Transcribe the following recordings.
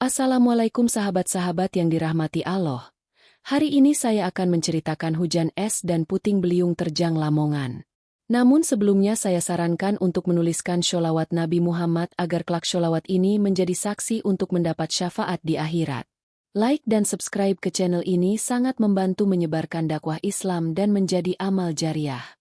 Assalamualaikum sahabat-sahabat yang dirahmati Allah. Hari ini saya akan menceritakan hujan es dan puting beliung terjang Lamongan. Namun sebelumnya saya sarankan untuk menuliskan sholawat Nabi Muhammad agar kelak sholawat ini menjadi saksi untuk mendapat syafaat di akhirat. Like dan subscribe ke channel ini sangat membantu menyebarkan dakwah Islam dan menjadi amal jariah.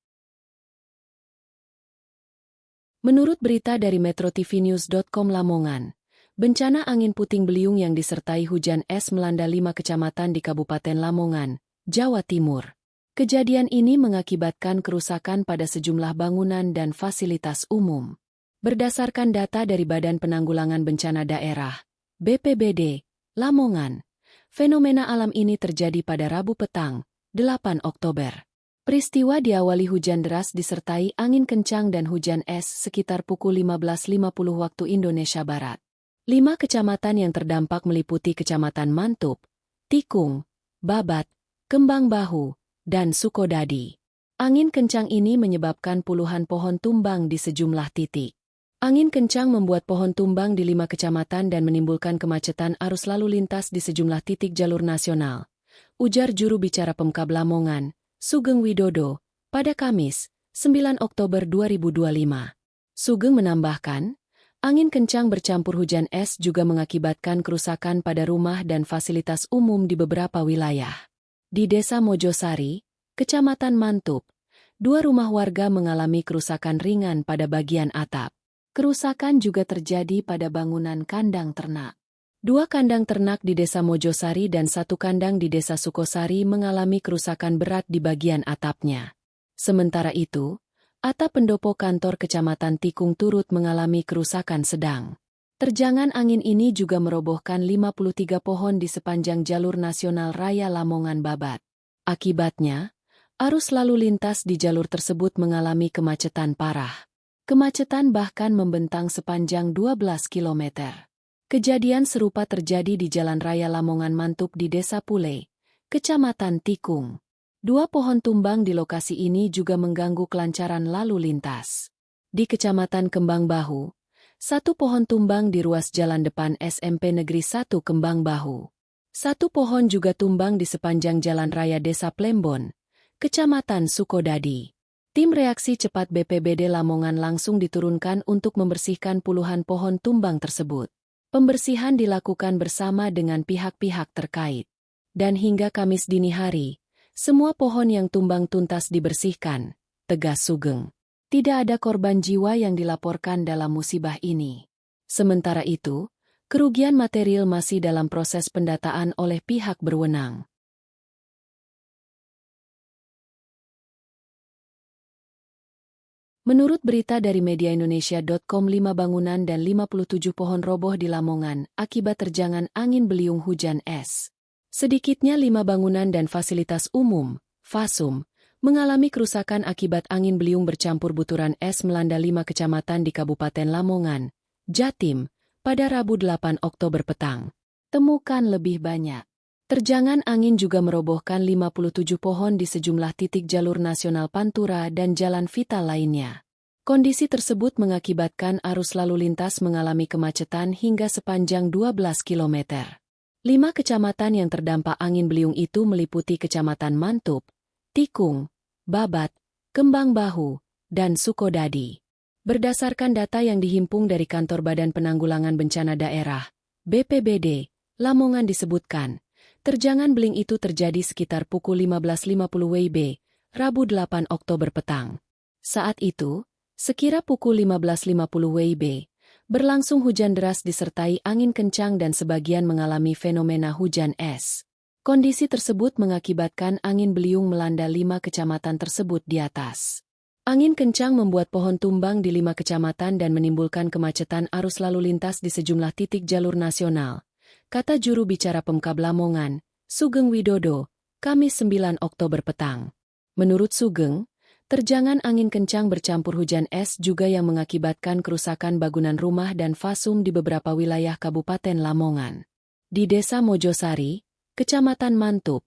Menurut berita dari metrotvnews.com Lamongan, bencana angin puting beliung yang disertai hujan es melanda 5 kecamatan di Kabupaten Lamongan, Jawa Timur. Kejadian ini mengakibatkan kerusakan pada sejumlah bangunan dan fasilitas umum. Berdasarkan data dari Badan Penanggulangan Bencana Daerah, BPBD, Lamongan, fenomena alam ini terjadi pada Rabu petang, 8 Oktober. Peristiwa diawali hujan deras disertai angin kencang dan hujan es sekitar pukul 15.50 waktu Indonesia Barat. 5 kecamatan yang terdampak meliputi Kecamatan Mantup, Tikung, Babat, Kembang Bahu, dan Sukodadi. Angin kencang ini menyebabkan puluhan pohon tumbang di sejumlah titik. Angin kencang membuat pohon tumbang di 5 kecamatan dan menimbulkan kemacetan arus lalu lintas di sejumlah titik jalur nasional, ujar juru bicara Pemkab Lamongan, Sugeng Widodo, pada Kamis, 9 Oktober 2025. Sugeng menambahkan, angin kencang bercampur hujan es juga mengakibatkan kerusakan pada rumah dan fasilitas umum di beberapa wilayah. Di Desa Mojosari, Kecamatan Mantup, 2 rumah warga mengalami kerusakan ringan pada bagian atap. Kerusakan juga terjadi pada bangunan kandang ternak. 2 kandang ternak di Desa Mojosari dan 1 kandang di Desa Sukosari mengalami kerusakan berat di bagian atapnya. Sementara itu, atap pendopo kantor Kecamatan Tikung turut mengalami kerusakan sedang. Terjangan angin ini juga merobohkan 53 pohon di sepanjang jalur nasional raya Lamongan Babat. Akibatnya, arus lalu lintas di jalur tersebut mengalami kemacetan parah. Kemacetan bahkan membentang sepanjang 12 km. Kejadian serupa terjadi di Jalan Raya Lamongan Mantup di Desa Pule, Kecamatan Tikung. 2 pohon tumbang di lokasi ini juga mengganggu kelancaran lalu lintas. Di Kecamatan Kembang Bahu, 1 pohon tumbang di ruas jalan depan SMP Negeri 1 Kembang Bahu. 1 pohon juga tumbang di sepanjang jalan raya Desa Plembon, Kecamatan Sukodadi. Tim reaksi cepat BPBD Lamongan langsung diturunkan untuk membersihkan puluhan pohon tumbang tersebut. Pembersihan dilakukan bersama dengan pihak-pihak terkait. Dan hingga Kamis dini hari, semua pohon yang tumbang tuntas dibersihkan, tegas Sugeng. Tidak ada korban jiwa yang dilaporkan dalam musibah ini. Sementara itu, kerugian material masih dalam proses pendataan oleh pihak berwenang. Menurut berita dari mediaindonesia.com 5 bangunan dan 57 pohon roboh di Lamongan akibat terjangan angin beliung hujan es. Sedikitnya 5 bangunan dan fasilitas umum, FASUM, mengalami kerusakan akibat angin beliung bercampur buturan es melanda 5 kecamatan di Kabupaten Lamongan, Jatim, pada Rabu 8 Oktober petang. Temukan lebih banyak. Terjangan angin juga merobohkan 57 pohon di sejumlah titik jalur nasional Pantura dan jalan vital lainnya. Kondisi tersebut mengakibatkan arus lalu lintas mengalami kemacetan hingga sepanjang 12 km. 5 kecamatan yang terdampak angin beliung itu meliputi Kecamatan Mantup, Tikung, Babat, Kembang Bahu, dan Sukodadi. Berdasarkan data yang dihimpun dari Kantor Badan Penanggulangan Bencana Daerah, BPBD, Lamongan disebutkan, terjangan beling itu terjadi sekitar pukul 15.50 WIB, Rabu 8 Oktober petang. Saat itu, sekira pukul 15.50 WIB, berlangsung hujan deras disertai angin kencang dan sebagian mengalami fenomena hujan es. Kondisi tersebut mengakibatkan angin beliung melanda 5 kecamatan tersebut di atas. Angin kencang membuat pohon tumbang di 5 kecamatan dan menimbulkan kemacetan arus lalu lintas di sejumlah titik jalur nasional, kata juru bicara Pemkab Lamongan, Sugeng Widodo, Kamis 9 Oktober petang. Menurut Sugeng, terjangan angin kencang bercampur hujan es juga yang mengakibatkan kerusakan bangunan rumah dan FASUM di beberapa wilayah Kabupaten Lamongan. Di Desa Mojosari, Kecamatan Mantup,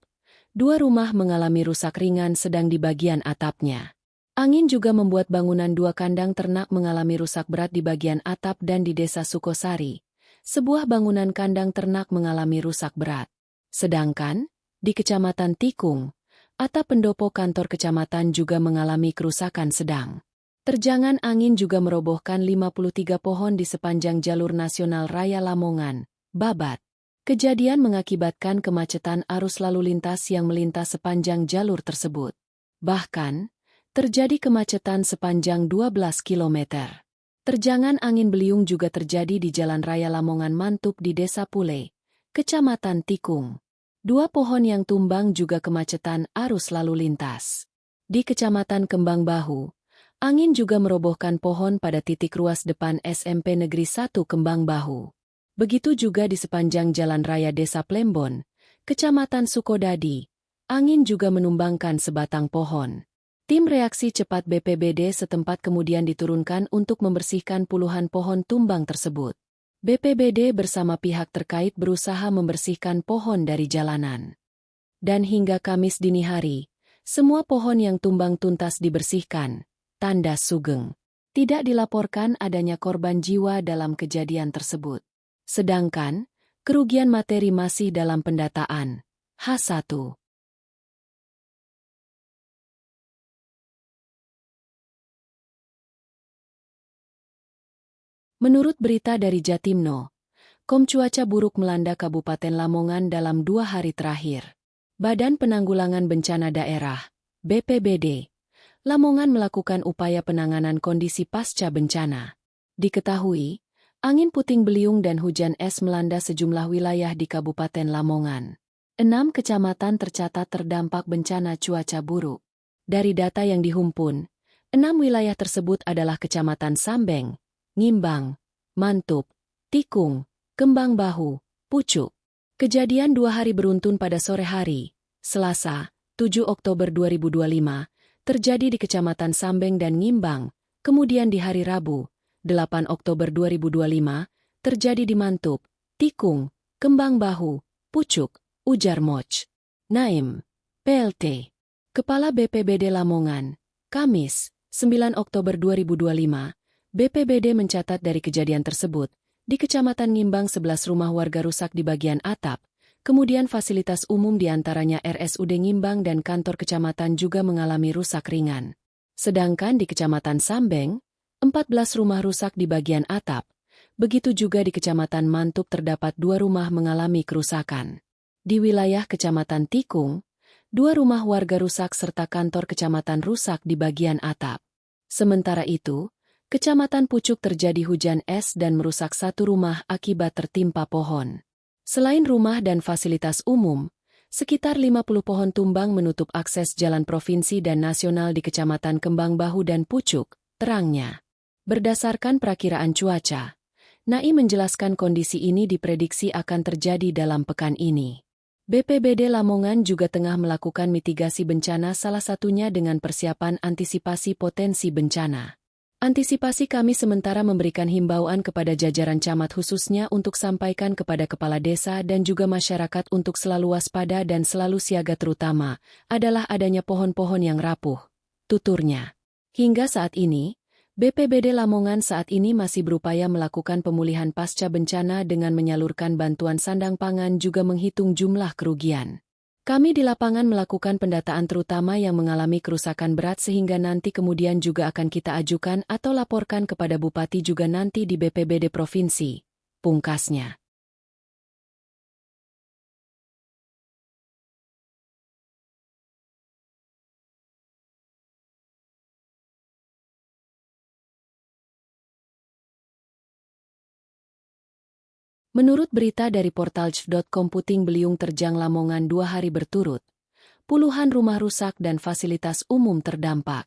2 rumah mengalami rusak ringan sedang di bagian atapnya. Angin juga membuat bangunan 2 kandang ternak mengalami rusak berat di bagian atap dan di Desa Sukosari, sebuah bangunan kandang ternak mengalami rusak berat. Sedangkan, di Kecamatan Tikung, atap pendopo kantor kecamatan juga mengalami kerusakan sedang. Terjangan angin juga merobohkan 53 pohon di sepanjang jalur nasional Raya Lamongan, Babat. Kejadian mengakibatkan kemacetan arus lalu lintas yang melintas sepanjang jalur tersebut. Bahkan, terjadi kemacetan sepanjang 12 km. Terjangan angin beliung juga terjadi di Jalan Raya Lamongan Mantub di Desa Pule, Kecamatan Tikung. 2 pohon yang tumbang juga kemacetan arus lalu lintas. Di Kecamatan Kembang Bahu, angin juga merobohkan pohon pada titik ruas depan SMP Negeri 1 Kembang Bahu. Begitu juga di sepanjang Jalan Raya Desa Plembon, Kecamatan Sukodadi, angin juga menumbangkan sebatang pohon. Tim reaksi cepat BPBD setempat kemudian diturunkan untuk membersihkan puluhan pohon tumbang tersebut. BPBD bersama pihak terkait berusaha membersihkan pohon dari jalanan. Dan hingga Kamis dini hari, semua pohon yang tumbang tuntas dibersihkan. Tanda sugeng. Tidak dilaporkan adanya korban jiwa dalam kejadian tersebut. Sedangkan, kerugian materi masih dalam pendataan. H1. Menurut berita dari Jatimno, cuaca buruk melanda Kabupaten Lamongan dalam 2 hari terakhir. Badan Penanggulangan Bencana Daerah, BPBD, Lamongan melakukan upaya penanganan kondisi pasca bencana. Diketahui, angin puting beliung dan hujan es melanda sejumlah wilayah di Kabupaten Lamongan. 6 kecamatan tercatat terdampak bencana cuaca buruk. Dari data yang dihimpun, 6 wilayah tersebut adalah Kecamatan Sambeng, Ngimbang, Mantub, Tikung, Kembang Bahu, Pucuk. Kejadian 2 hari beruntun pada sore hari, Selasa, 7 Oktober 2025, terjadi di Kecamatan Sambeng dan Ngimbang, kemudian di hari Rabu, 8 Oktober 2025, terjadi di Mantub, Tikung, Kembang Bahu, Pucuk, ujar Moch Naim, PLT. Kepala BPBD Lamongan, Kamis, 9 Oktober 2025, BPBD mencatat dari kejadian tersebut, di Kecamatan Ngimbang 11 rumah warga rusak di bagian atap, kemudian fasilitas umum diantaranya RSUD Ngimbang dan kantor kecamatan juga mengalami rusak ringan. Sedangkan di Kecamatan Sambeng, 14 rumah rusak di bagian atap, begitu juga di Kecamatan Mantub terdapat 2 rumah mengalami kerusakan. Di wilayah Kecamatan Tikung, 2 rumah warga rusak serta kantor kecamatan rusak di bagian atap. Sementara itu, Kecamatan Pucuk terjadi hujan es dan merusak 1 rumah akibat tertimpa pohon. Selain rumah dan fasilitas umum, sekitar 50 pohon tumbang menutup akses jalan provinsi dan nasional di Kecamatan Kembang Bahu dan Pucuk, terangnya. Berdasarkan perakiraan cuaca, Naim menjelaskan kondisi ini diprediksi akan terjadi dalam pekan ini. BPBD Lamongan juga tengah melakukan mitigasi bencana salah satunya dengan persiapan antisipasi potensi bencana. Antisipasi kami sementara memberikan himbauan kepada jajaran camat khususnya untuk sampaikan kepada kepala desa dan juga masyarakat untuk selalu waspada dan selalu siaga terutama adalah adanya pohon-pohon yang rapuh, tuturnya. Hingga saat ini, BPBD Lamongan saat ini masih berupaya melakukan pemulihan pasca bencana dengan menyalurkan bantuan sandang pangan juga menghitung jumlah kerugian. Kami di lapangan melakukan pendataan terutama yang mengalami kerusakan berat sehingga nanti kemudian juga akan kita ajukan atau laporkan kepada Bupati juga nanti di BPBD Provinsi, pungkasnya. Menurut berita dari portal.com puting beliung terjang Lamongan 2 hari berturut. Puluhan rumah rusak dan fasilitas umum terdampak.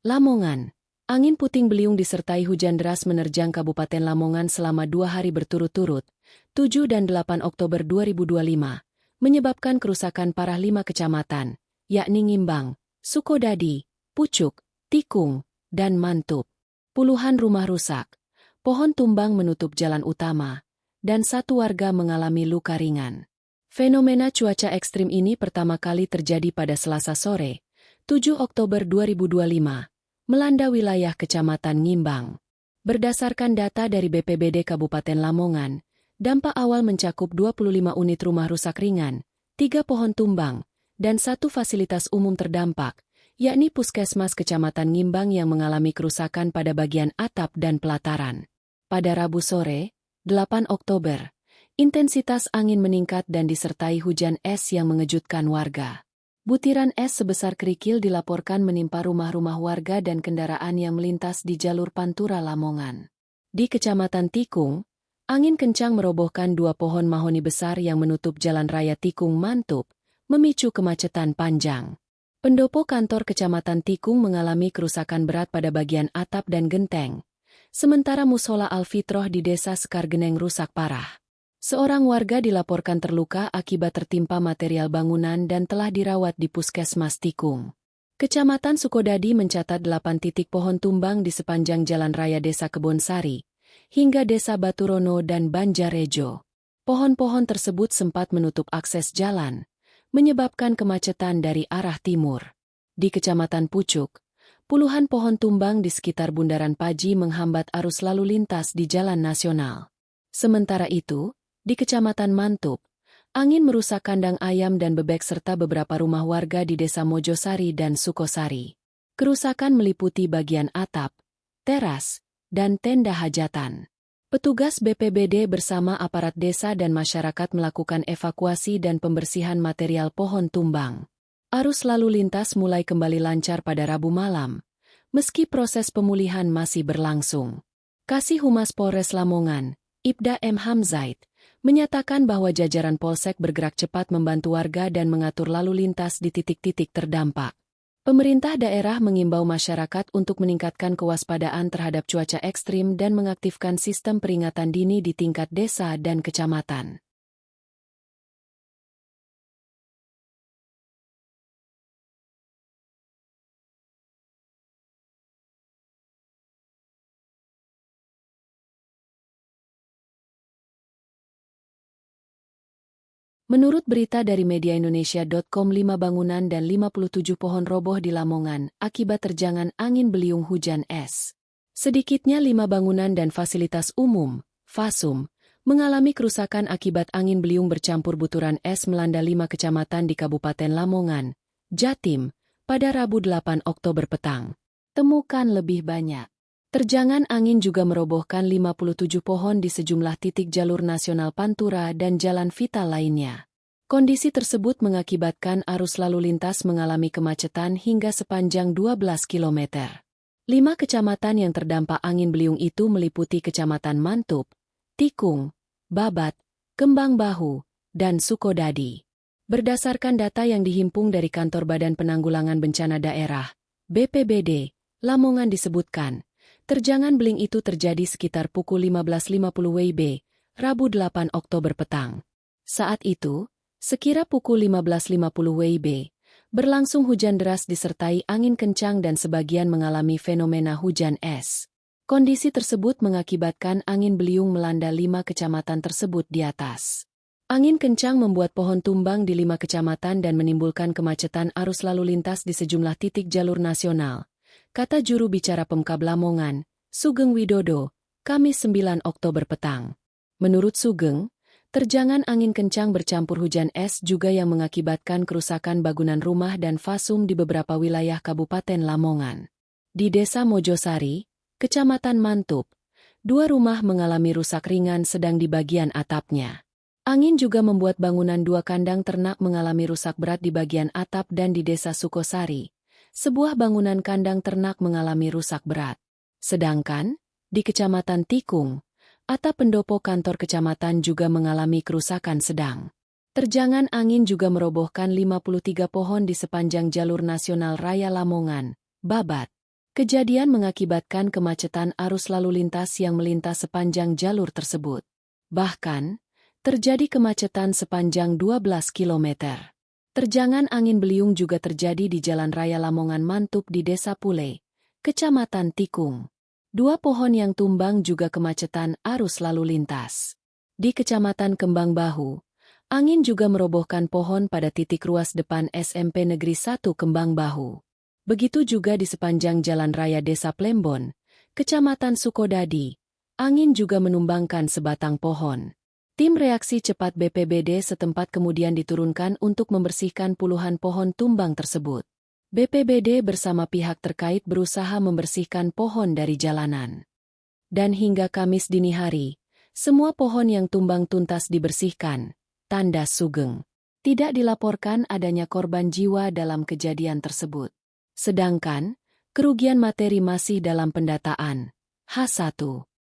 Lamongan. Angin puting beliung disertai hujan deras menerjang Kabupaten Lamongan selama 2 hari berturut-turut, 7 dan 8 Oktober 2025, menyebabkan kerusakan parah 5 kecamatan, yakni Ngimbang, Sukodadi, Pucuk, Tikung, dan Mantub. Puluhan rumah rusak. Pohon tumbang menutup jalan utama, dan 1 warga mengalami luka ringan. Fenomena cuaca ekstrim ini pertama kali terjadi pada Selasa sore, 7 Oktober 2025, melanda wilayah Kecamatan Ngimbang. Berdasarkan data dari BPBD Kabupaten Lamongan, Dampak awal mencakup 25 unit rumah rusak ringan, 3 pohon tumbang, dan 1 fasilitas umum terdampak, yakni Puskesmas Kecamatan Ngimbang yang mengalami kerusakan pada bagian atap dan pelataran. Pada Rabu sore, 8 Oktober, intensitas angin meningkat dan disertai hujan es yang mengejutkan warga. Butiran es sebesar kerikil dilaporkan menimpa rumah-rumah warga dan kendaraan yang melintas di jalur Pantura Lamongan. Di Kecamatan Tikung, angin kencang merobohkan 2 pohon mahoni besar yang menutup jalan raya Tikung Mantup, memicu kemacetan panjang. Pendopo kantor Kecamatan Tikung mengalami kerusakan berat pada bagian atap dan genteng, sementara Mushola Al-Fitroh di Desa Sekargeneng rusak parah. Seorang warga dilaporkan terluka akibat tertimpa material bangunan dan telah dirawat di Puskesmas Tikung. Kecamatan Sukodadi mencatat 8 titik pohon tumbang di sepanjang jalan raya Desa Kebonsari, hingga Desa Baturono dan Banjarejo. Pohon-pohon tersebut sempat menutup akses jalan, menyebabkan kemacetan dari arah timur. Di Kecamatan Pucuk, puluhan pohon tumbang di sekitar Bundaran Paji menghambat arus lalu lintas di jalan nasional. Sementara itu, di Kecamatan Mantup, angin merusak kandang ayam dan bebek serta beberapa rumah warga di Desa Mojosari dan Sukosari. Kerusakan meliputi bagian atap, teras, dan tenda hajatan. Petugas BPBD bersama aparat desa dan masyarakat melakukan evakuasi dan pembersihan material pohon tumbang. Arus lalu lintas mulai kembali lancar pada Rabu malam, meski proses pemulihan masih berlangsung. Kasih Humas Polres Lamongan, Ibda M. Hamzaid, menyatakan bahwa jajaran Polsek bergerak cepat membantu warga dan mengatur lalu lintas di titik-titik terdampak. Pemerintah daerah mengimbau masyarakat untuk meningkatkan kewaspadaan terhadap cuaca ekstrim dan mengaktifkan sistem peringatan dini di tingkat desa dan kecamatan. Menurut berita dari mediaindonesia.com, 5 bangunan dan 57 pohon roboh di Lamongan akibat terjangan angin beliung hujan es. Sedikitnya 5 bangunan dan fasilitas umum, FASUM, mengalami kerusakan akibat angin beliung bercampur buturan es melanda 5 kecamatan di Kabupaten Lamongan, Jatim, pada Rabu 8 Oktober petang. Temukan lebih banyak. Terjangan angin juga merobohkan 57 pohon di sejumlah titik jalur nasional Pantura dan jalan vital lainnya. Kondisi tersebut mengakibatkan arus lalu lintas mengalami kemacetan hingga sepanjang 12 km. 5 kecamatan yang terdampak angin beliung itu meliputi Kecamatan Mantup, Tikung, Babat, Kembang Bahu, dan Sukodadi. Berdasarkan data yang dihimpun dari Kantor Badan Penanggulangan Bencana Daerah, BPBD, Lamongan disebutkan, terjangan beling itu terjadi sekitar pukul 15.50 WIB, Rabu 8 Oktober petang. Saat itu, sekira pukul 15.50 WIB, berlangsung hujan deras disertai angin kencang dan sebagian mengalami fenomena hujan es. Kondisi tersebut mengakibatkan angin beliung melanda 5 kecamatan tersebut di atas. Angin kencang membuat pohon tumbang di 5 kecamatan dan menimbulkan kemacetan arus lalu lintas di sejumlah titik jalur nasional, kata juru bicara Pemkab Lamongan, Sugeng Widodo, Kamis 9 Oktober petang. Menurut Sugeng, terjangan angin kencang bercampur hujan es juga yang mengakibatkan kerusakan bangunan rumah dan FASUM di beberapa wilayah Kabupaten Lamongan. Di Desa Mojosari, Kecamatan Mantup, 2 rumah mengalami rusak ringan sedang di bagian atapnya. Angin juga membuat bangunan 2 kandang ternak mengalami rusak berat di bagian atap dan di Desa Sukosari, sebuah bangunan kandang ternak mengalami rusak berat. Sedangkan, di Kecamatan Tikung, atap pendopo kantor kecamatan juga mengalami kerusakan sedang. Terjangan angin juga merobohkan 53 pohon di sepanjang jalur nasional Raya Lamongan, Babat. Kejadian mengakibatkan kemacetan arus lalu lintas yang melintas sepanjang jalur tersebut. Bahkan, terjadi kemacetan sepanjang 12 km. Terjangan angin beliung juga terjadi di Jalan Raya Lamongan Mantup di Desa Pule, Kecamatan Tikung. 2 pohon yang tumbang juga kemacetan arus lalu lintas. Di Kecamatan Kembang Bahu, angin juga merobohkan pohon pada titik ruas depan SMP Negeri 1 Kembang Bahu. Begitu juga di sepanjang Jalan Raya Desa Plembon, Kecamatan Sukodadi, angin juga menumbangkan sebatang pohon. Tim reaksi cepat BPBD setempat kemudian diturunkan untuk membersihkan puluhan pohon tumbang tersebut. BPBD bersama pihak terkait berusaha membersihkan pohon dari jalanan. Dan hingga Kamis dini hari, semua pohon yang tumbang tuntas dibersihkan, tanda sugeng. Tidak dilaporkan adanya korban jiwa dalam kejadian tersebut. Sedangkan, kerugian materi masih dalam pendataan. H1.